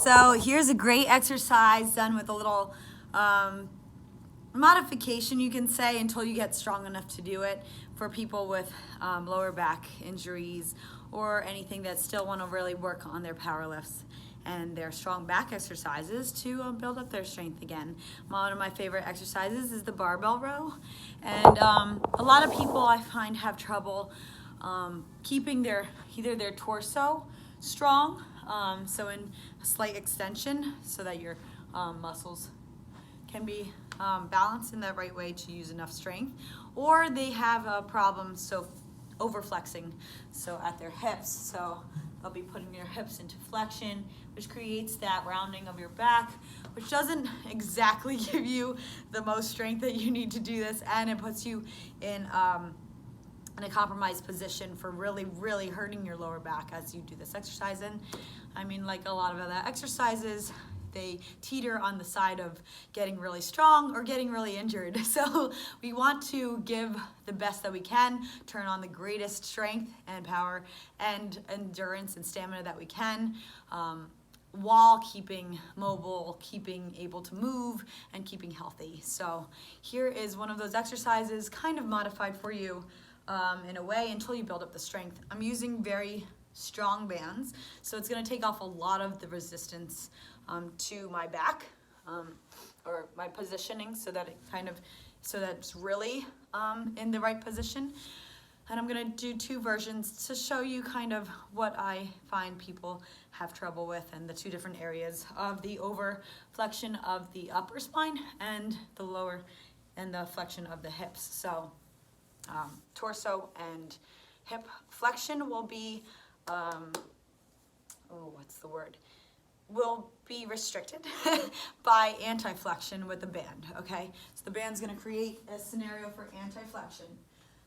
So here's a great exercise done with a little modification, you can say, until you get strong enough to do it, for people with lower back injuries or anything that still want to really work on their power lifts and their strong back exercises to build up their strength again. One of my favorite exercises is the barbell row, and a lot of people I find have trouble keeping either their torso strong, so in a slight extension so that your muscles can be balanced in the right way to use enough strength, or they have a problem over flexing, so at their hips. So they'll be putting their hips into flexion, which creates that rounding of your back, which doesn't exactly give you the most strength that you need to do this, and it puts you in a compromised position for really hurting your lower back as you do this exercise. And I mean, like a lot of other exercises, they teeter on the side of getting really strong or getting really injured. So we want to give the best that we can, turn on the greatest strength and power and endurance and stamina that we can, while keeping mobile, keeping able to move, and keeping healthy. So here is one of those exercises, kind of modified for you in a way until you build up the strength. I'm using very strong bands, so it's going to take off a lot of the resistance to my back, or my positioning, so that it's really in the right position. And I'm going to do two versions to show you kind of what I find people have trouble with, and the two different areas of the over flexion of the upper spine and the lower and the flexion of the hips. So torso and hip flexion will be will be restricted by anti-flexion with the band, okay? So the band's gonna create a scenario for anti-flexion.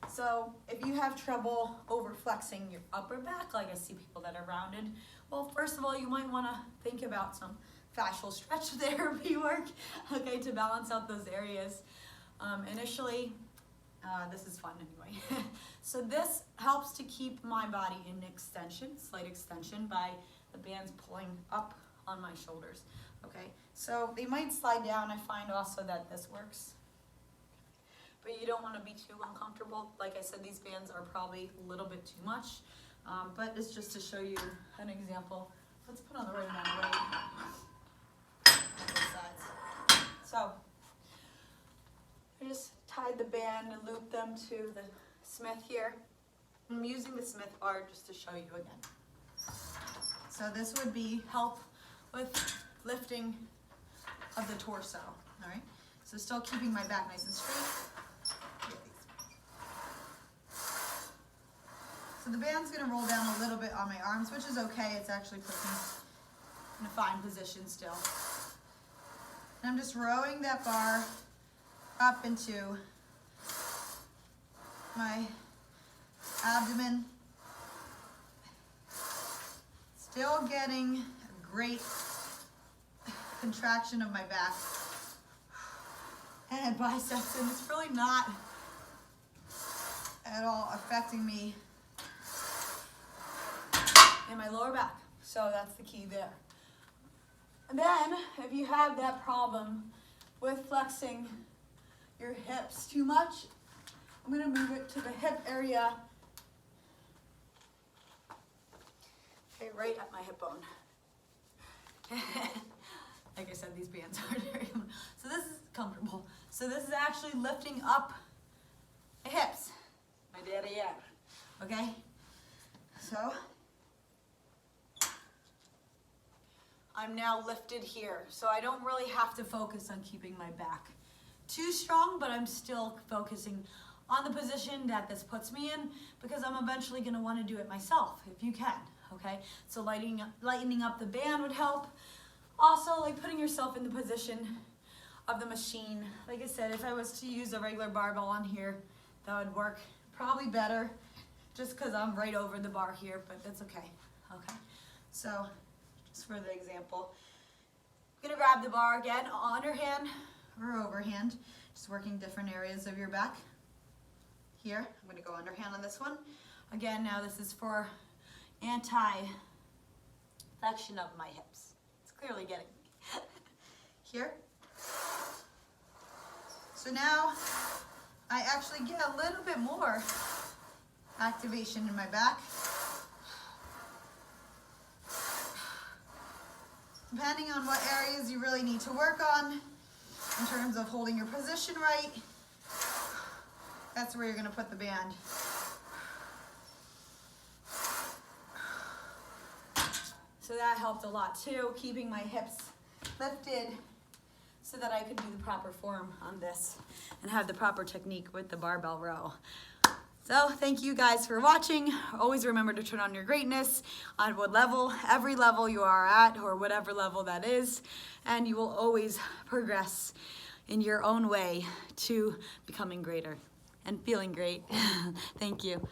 So if you have trouble over flexing your upper back, like I see people that are rounded, well, first of all, you might wanna think about some fascial stretch therapy work, okay, to balance out those areas. Initially, this is fun anyway. So this helps to keep my body in extension, slight extension, by the bands pulling up on my shoulders, okay? So they might slide down. I find also that this works, but you don't want to be too uncomfortable. Like I said, these bands are probably a little bit too much, but it's just to show you an example. Let's put on the right amount of weight on both sides. So I just tied the band and looped them to the Smith here. I'm using the Smith bar just to show you again. So this would be help with lifting of the torso, all right? So still keeping my back nice and straight. So the band's gonna roll down a little bit on my arms, which is okay. It's actually putting me in a fine position still. And I'm just rowing that bar up into my abdomen. Still getting a great contraction of my back and biceps, and it's really not at all affecting me in my lower back. So that's the key there. And then if you have that problem with flexing your hips too much, I'm going to move it to the hip area. Okay, right at my hip bone. Like I said, these bands aren't very, so this is comfortable. So this is actually lifting up the hips. My daddy, yeah. Okay? So I'm now lifted here. So I don't really have to focus on keeping my back too strong, but I'm still focusing on the position that this puts me in, because I'm eventually going to want to do it myself if you can, okay? So lightening up the band would help. Also, like putting yourself in the position of the machine. Like I said, if I was to use a regular barbell on here, that would work probably better, just because I'm right over the bar here, but that's okay, okay? So just for the example, I'm going to grab the bar again, underhand or overhand, just working different areas of your back. Here, I'm going to go underhand on this one. Again, now this is for anti-flexion of my hips. It's clearly getting. Here. So now I actually get a little bit more activation in my back. Depending on what areas you really need to work on in terms of holding your position right, that's where you're going to put the band. So that helped a lot too, keeping my hips lifted so that I could do the proper form on this and have the proper technique with the barbell row. So thank you guys for watching. Always remember to turn on your greatness on what level, every level you are at, or whatever level that is, and you will always progress in your own way to becoming greater and feeling great. Thank you.